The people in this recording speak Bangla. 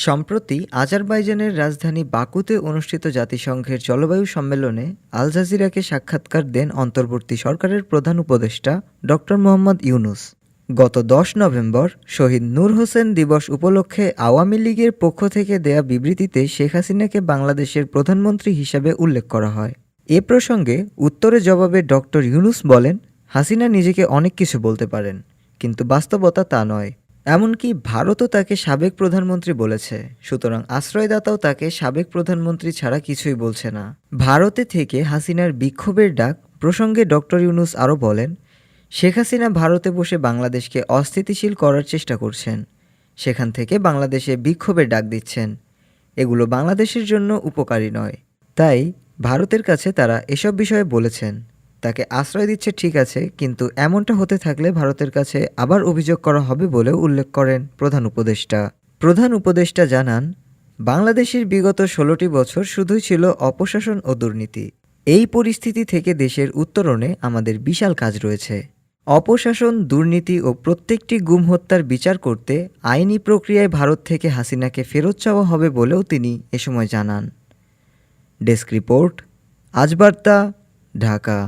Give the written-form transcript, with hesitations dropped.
সম্প্রতি আজারবাইজানের রাজধানী বাকুতে অনুষ্ঠিত জাতিসংঘের জলবায়ু সম্মেলনে আল জাজিরাকে সাক্ষাৎকার দেন অন্তর্বর্তী সরকারের প্রধান উপদেষ্টা ডক্টর মোহাম্মদ ইউনূস। গত ১০ নভেম্বর শহীদ নূর হোসেন দিবস উপলক্ষে আওয়ামী লীগের পক্ষ থেকে দেয়া বিবৃতিতে শেখ হাসিনাকে বাংলাদেশের প্রধানমন্ত্রী হিসেবে উল্লেখ করা হয়। এ প্রসঙ্গে উত্তরে জবাবে ডক্টর ইউনূস বলেন, হাসিনা নিজেকে অনেক কিছু বলতে পারেন, কিন্তু বাস্তবতা তা নয়। এমনকি ভারতও তাকে সাবেক প্রধানমন্ত্রী বলেছে, সুতরাং আশ্রয়দাতাও তাকে সাবেক প্রধানমন্ত্রী ছাড়া কিছুই বলছে না। ভারতে থেকে হাসিনার বিক্ষোভের ডাক প্রসঙ্গে ডক্টর ইউনূস আরও বলেন, শেখ হাসিনা ভারতে বসে বাংলাদেশকে অস্থিতিশীল করার চেষ্টা করছেন, সেখান থেকে বাংলাদেশে বিক্ষোভের ডাক দিচ্ছেন। এগুলো বাংলাদেশের জন্য উপকারী নয়। তাই ভারতের কাছে তারা এসব বিষয়ে বলেছেন, তাকে আশ্রয় দিচ্ছে ঠিক আছে, কিন্তু এমনটা হতে থাকলে ভারতের কাছে আবার অভিযোগ করা হবে বলেও উল্লেখ করেন প্রধান উপদেষ্টা। প্রধান উপদেষ্টা জানান, বাংলাদেশের বিগত ১৬টি বছর শুধুই ছিল অপশাসন ও দুর্নীতি। এই পরিস্থিতি থেকে দেশের উত্তরণে আমাদের বিশাল কাজ রয়েছে। অপশাসন, দুর্নীতি ও প্রত্যেকটি গুম হত্যার বিচার করতে আইনি প্রক্রিয়ায় ভারত থেকে হাসিনাকে ফেরত চাওয়া হবে বলেও তিনি এ সময় জানান। ডেস্ক রিপোর্ট, আজ বার্তা, ঢাকা।